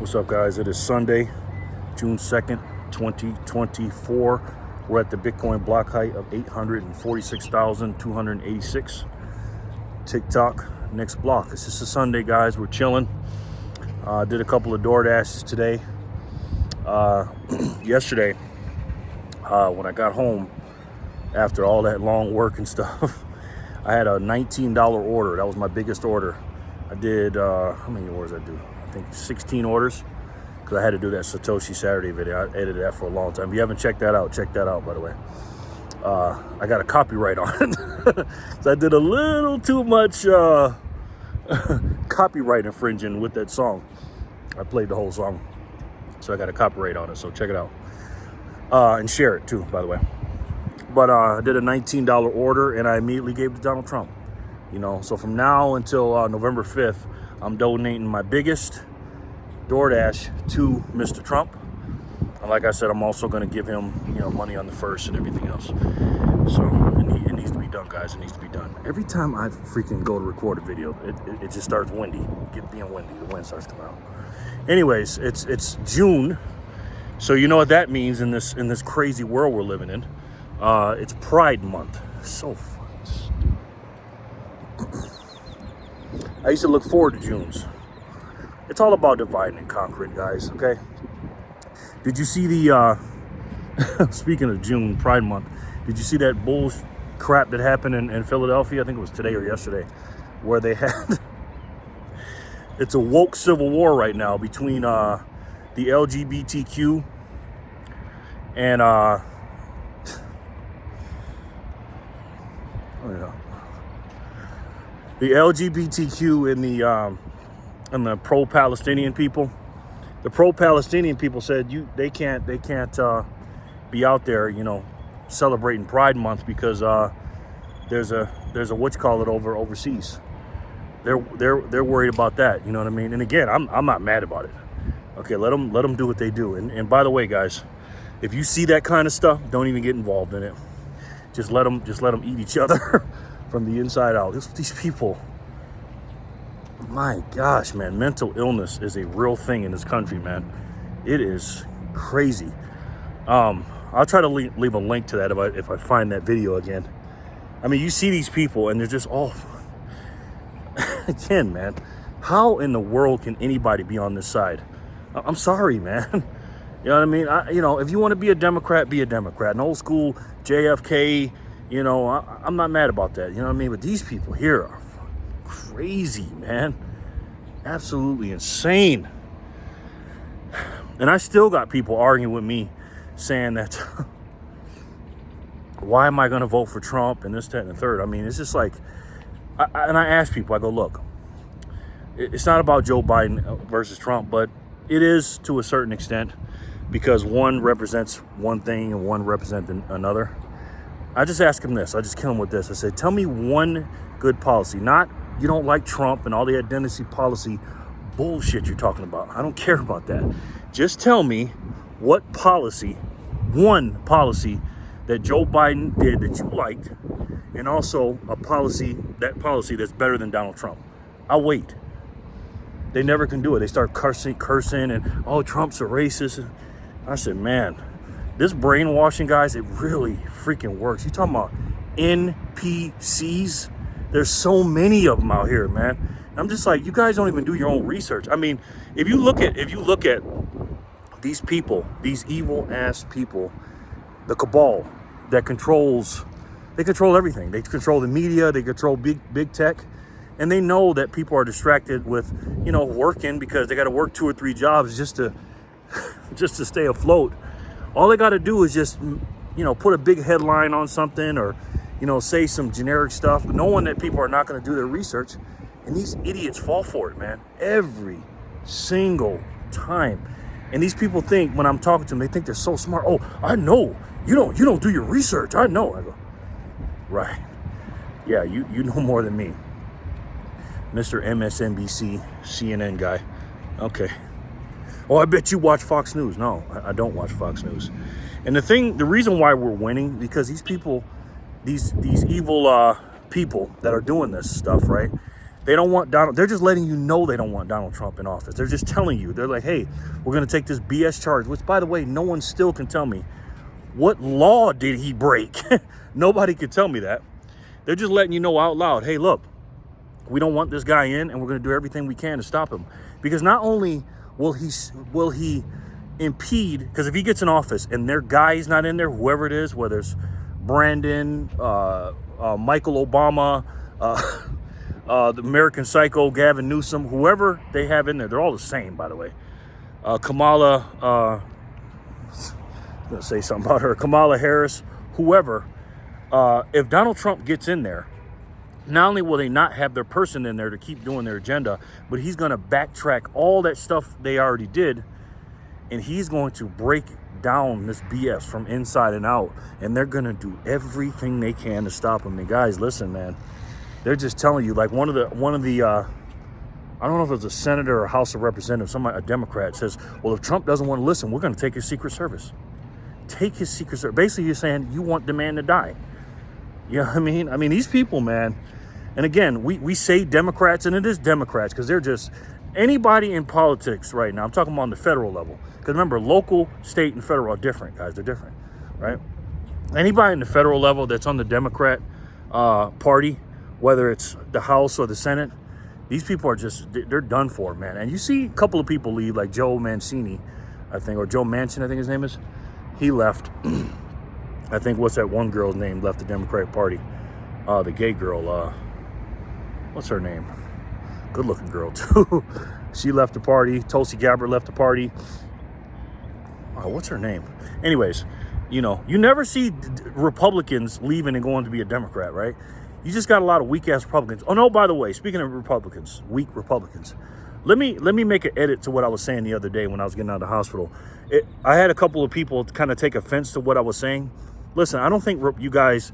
What's up, guys? It is Sunday, June 2nd, 2024. We're at the Bitcoin block height of 846,286. TikTok, next block. It's just a Sunday, guys. We're chilling. Did a couple of DoorDashes today. Yesterday, when I got home after all that long work and stuff, I had a $19 order. That was my biggest order. I did, how many orders I do? I think 16 orders, because I had to do that Satoshi Saturday video. I edited that for a long time. If you haven't checked that out, check that out, by the way. I got a copyright on it. So I did a little too much copyright infringing with that song. I played the whole song, so I got a copyright on it, so check it out. And share it too, by the way. But I did a $19 order, and I immediately gave it to Donald Trump. You know, so from now until November 5th, I'm donating my biggest DoorDash to Mr. Trump. And like I said, I'm also going to give him, money on the first and everything else. So it needs to be done, guys. It needs to be done. Every time I freaking go to record a video, it just starts windy. Being windy, the wind starts coming out. Anyways, it's June, so you know what that means in this crazy world we're living in. It's Pride Month. So fucking stupid. I used to look forward to June's. It's all about dividing and conquering, guys, okay? Did you see the, speaking of June, Pride Month, did you see that bull crap that happened in Philadelphia? I think it was today or yesterday, where they had, it's a woke civil war right now between the LGBTQ and, the LGBTQ and the pro-Palestinian people. The pro-Palestinian people said they can't be out there, celebrating Pride Month because there's a whatchamacallit overseas. They're worried about that. You know what I mean? And again, I'm not mad about it. Okay, let them do what they do. And by the way, guys, if you see that kind of stuff, don't even get involved in it. Just let them eat each other from the inside out. These people, my gosh, man, mental illness is a real thing in this country, man. It is crazy. I'll try to leave a link to that if I find that video again. I mean, you see these people and they're just all, again, man, how in the world can anybody be on this side? I'm sorry, man. You know what I mean? If you want to be a Democrat, be a Democrat. An old school JFK, I'm not mad about that. You know what I mean? But these people here are crazy, man. Absolutely insane. And I still got people arguing with me saying that, why am I going to vote for Trump and this, that, and the third? I mean, it's just like, and I ask people, I go, look, it's not about Joe Biden versus Trump, but it is to a certain extent, because one represents one thing and one represents another. I just ask him this. I just kill him with this. I said, tell me one good policy. Not, you don't like Trump and all the identity policy bullshit you're talking about. I don't care about that. Just tell me what policy, one policy that Joe Biden did that you liked, and also a policy that's better than Donald Trump. I'll wait. They never can do it. They start cursing and, oh, Trump's a racist. I said, man, this brainwashing, guys, it really freaking works. You talking about NPCs? There's so many of them out here, man. I'm just like, you guys don't even do your own research. I mean, if you look at these people, these evil ass people, the cabal that control everything. They control the media, they control big tech, and they know that people are distracted with, working because they got to work 2 or 3 jobs just to stay afloat. All they got to do is just, put a big headline on something or, say some generic stuff, knowing that people are not going to do their research. And these idiots fall for it, man, every single time. And these people think, when I'm talking to them, they think they're so smart. Oh, I know. You don't do your research. I know. I go, right. Yeah, you know more than me. Mr. MSNBC, CNN guy. Okay. Oh, I bet you watch Fox News. No, I don't watch Fox News. And the reason why we're winning, because these people, these evil people that are doing this stuff, right? They don't want Donald. They're just letting you know they don't want Donald Trump in office. They're just telling you. They're like, hey, we're going to take this BS charge, which, by the way, no one still can tell me what law did he break. Nobody could tell me that. They're just letting you know out loud, hey, look, we don't want this guy in, and we're going to do everything we can to stop him. Because not only will he impede, because if he gets in office and their guy's not in there, whoever it is, whether it's Brandon, Michael Obama, the American Psycho, Gavin Newsom, whoever they have in there, they're all the same, by the way. Kamala, I'm going to say something about her, Kamala Harris, whoever, if Donald Trump gets in there, not only will they not have their person in there to keep doing their agenda, but he's going to backtrack all that stuff they already did, and he's going to break down this BS from inside and out, and they're going to do everything they can to stop him. And guys, listen, man, they're just telling you, like one of the I don't know if it was a senator or House of Representatives, a Democrat says, well, if Trump doesn't want to listen, we're going to take his Secret Service. Take his Secret Service. Basically, you're saying you want the man to die. You know what I mean? I mean, these people, man. And again, we say Democrats, and it is Democrats, because they're just anybody in politics right now. I'm talking about on the federal level. Because remember, local, state, and federal are different, guys. They're different, right? Anybody in the federal level that's on the Democrat party, whether it's the House or the Senate, these people are just, they're done for, man. And you see a couple of people leave, like Joe Mancini, I think, or Joe Manchin, I think his name is. He left. I think, what's that one girl's name, left the Democratic Party? The gay girl, what's her name? Good looking girl too. She left the party. Tulsi Gabbard left the party. Oh, what's her name? Anyways, you know, you never see Republicans leaving and going to be a Democrat, right? You just got a lot of weak ass Republicans. Oh no, by the way, speaking of Republicans, weak Republicans, let me make an edit to what I was saying the other day when I was getting out of the hospital. I had a couple of people kind of take offense to what I was saying. Listen, I don't think you guys,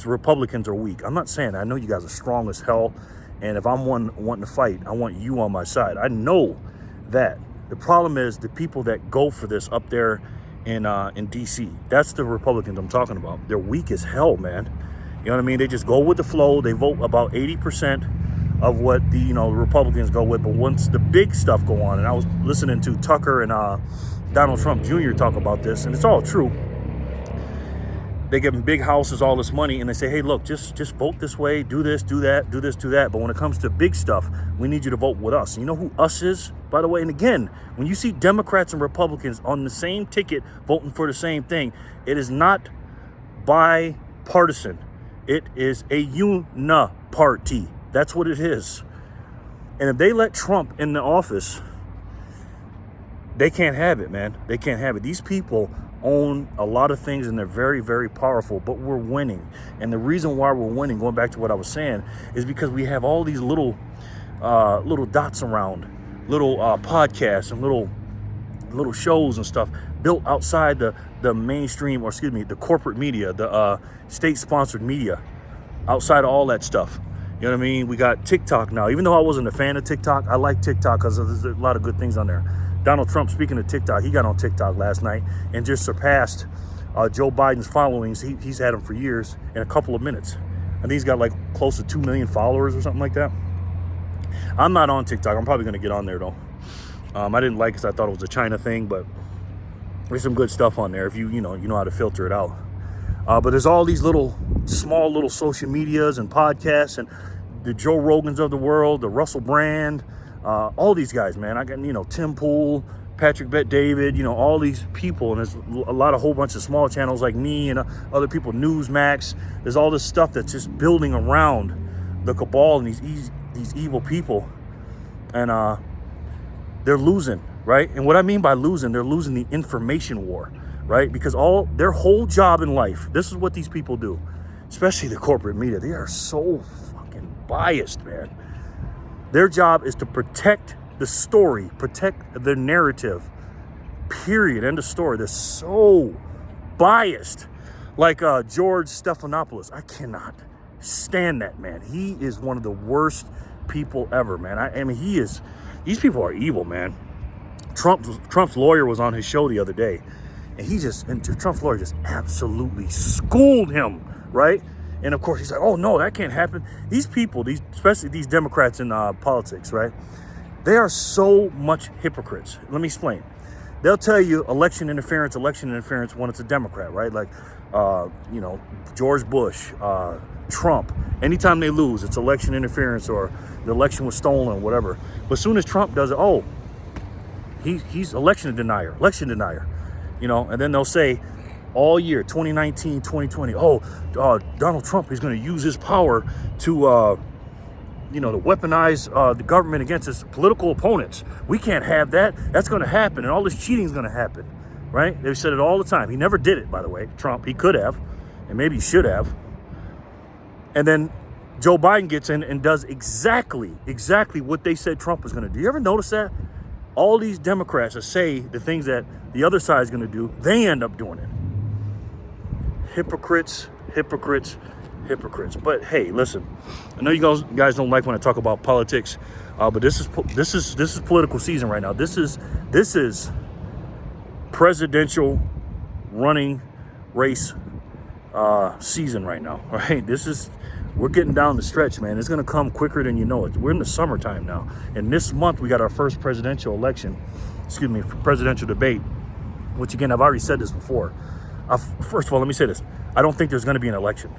Republicans, are weak. I'm not saying that. I know you guys are strong as hell. And if I'm wanting to fight, I want you on my side. I know that. The problem is the people that go for this up there in D.C. That's the Republicans I'm talking about. They're weak as hell, man. You know what I mean? They just go with the flow. They vote about 80% of what the Republicans go with. But once the big stuff go on, and I was listening to Tucker and Donald Trump Jr. talk about this, and it's all true. They give them big houses, all this money, and they say, hey, look, just vote this way, do this, do that, do this, do that. But when it comes to big stuff, we need you to vote with us. And you know who us is, by the way? And again, when you see Democrats and Republicans on the same ticket voting for the same thing, it is not bipartisan. It is a uniparty. That's what it is. And if they let Trump in the office, they can't have it, man. They can't have it. These people own a lot of things, and they're very, very powerful, but we're winning. And the reason why we're winning, going back to what I was saying, is because we have all these little dots around, little podcasts and little shows and stuff built outside the mainstream, or excuse me, the corporate media, the state-sponsored media, outside of all that stuff. You know what I mean? We got TikTok now. Even though I wasn't a fan of TikTok, I like TikTok because there's a lot of good things on there. Donald Trump, speaking of TikTok, he got on TikTok last night and just surpassed Joe Biden's followings. He's had him for years in a couple of minutes. I think he's got like close to 2 million followers or something like that. I'm not on TikTok. I'm probably going to get on there, though. I didn't like it because I thought it was a China thing, but there's some good stuff on there if you know how to filter it out. But there's all these small little social medias and podcasts, and the Joe Rogans of the world, the Russell Brand, all these guys, man. I got, Tim Pool, Patrick Bet-David, all these people. And there's a whole bunch of small channels like me and other people, Newsmax. There's all this stuff that's just building around the cabal and these evil people. And they're losing, right? And what I mean by losing, they're losing the information war, right? Because their whole job in life, this is what these people do, especially the corporate media. They are so fucking biased, man. Their job is to protect the story, protect the narrative, period, end of story. They're so biased. Like George Stephanopoulos. I cannot stand that man. He is one of the worst people ever, man. I mean, these people are evil, man. Trump's lawyer was on his show the other day, and Trump's lawyer just absolutely schooled him, right? And of course, he's like, oh, no, that can't happen. These people, especially these Democrats in politics, right? They are so much hypocrites. Let me explain. They'll tell you election interference when it's a Democrat, right? Like, George Bush, Trump. Anytime they lose, it's election interference or the election was stolen, whatever. But as soon as Trump does it, oh, he's election denier. And then they'll say all year, 2019, 2020, Donald Trump is going to use his power to, to weaponize the government against his political opponents. We can't have that. That's going to happen. And all this cheating is going to happen, right? They've said it all the time. He never did it, by the way, Trump. He could have, and maybe he should have. And then Joe Biden gets in and does exactly what they said Trump was going to do. You ever notice that? All these Democrats that say the things that the other side is going to do, they end up doing it. Hypocrites. But hey, listen, I know you guys don't like when I talk about politics, but this is political season right now. This is presidential running race season right now. All right, we're getting down the stretch, man. It's gonna come quicker than you know it. We're in the summertime now, and this month we got our first presidential debate. Which again, I've already said this before. First of all, let me say this: I don't think there's going to be an election.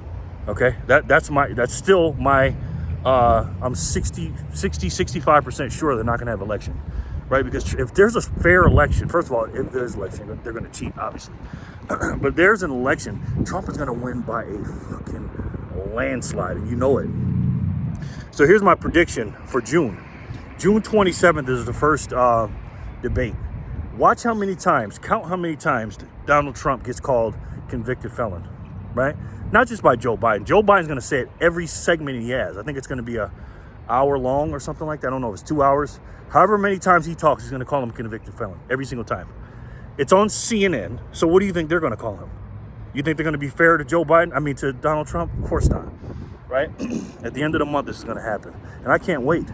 Okay, that's still my. I'm 65% sure they're not going to have election, right? Because if there's a fair election, first of all, if there's election, they're going to cheat, obviously. But there's an election, Trump is going to win by a fucking landslide, and you know it. So here's my prediction for June. June 27th is the first debate. Count how many times Donald Trump gets called convicted felon, right? Not just by Joe Biden. Joe Biden's going to say it every segment he has. I think it's going to be an hour long or something like that. I don't know if it's 2 hours. However many times he talks, he's going to call him convicted felon every single time. It's on CNN. So what do you think they're going to call him? You think they're going to be fair to to Donald Trump? Of course not, right? At the end of the month, this is going to happen. And I can't wait.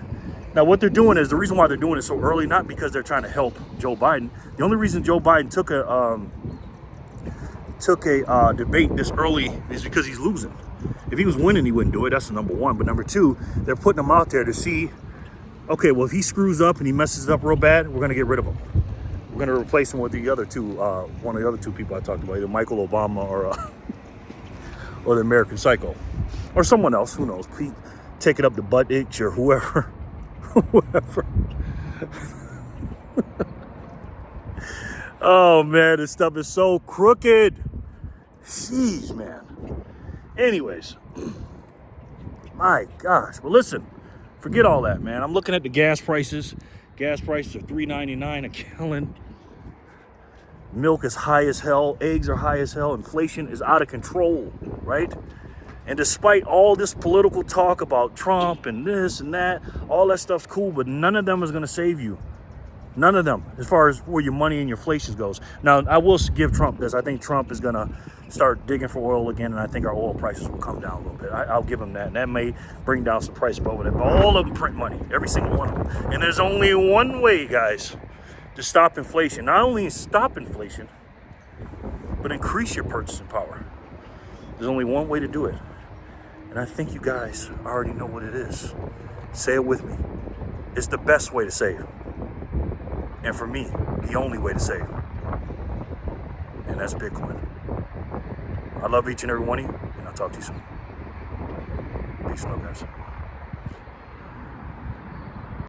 Now, what they're doing is, the reason why they're doing it so early, not because they're trying to help Joe Biden. The only reason Joe Biden took a debate this early is because he's losing. If he was winning, he wouldn't do it. That's the number one. But number two, they're putting him out there to see, okay, well, if he screws up and he messes it up real bad, we're going to get rid of him. We're going to replace him with the other two, one of the other two people I talked about, either Michael Obama or the American Psycho. Or someone else, who knows. Pete, take it up the butt itch or whoever. Whoever. Oh, man, this stuff is so crooked. Jeez, man. Anyways, my gosh. Well, listen, forget all that, man. I'm looking at the gas prices. Gas prices are $3.99 a gallon. Milk is high as hell. Eggs are high as hell. Inflation is out of control, right? And despite all this political talk about Trump and this and that, all that stuff's cool, but none of them is going to save you. None of them, as far as where your money and your inflation goes. Now, I will give Trump this. I think Trump is going to start digging for oil again, and I think our oil prices will come down a little bit. I'll give him that. And that may bring down some price above it. But all of them print money, every single one of them. And there's only one way, guys, to stop inflation. Not only stop inflation, but increase your purchasing power. There's only one way to do it. And I think you guys already know what it is. Say it with me. It's the best way to save. And for me, the only way to save. And that's Bitcoin. I love each and every one of you, and I'll talk to you soon. Peace and love, guys.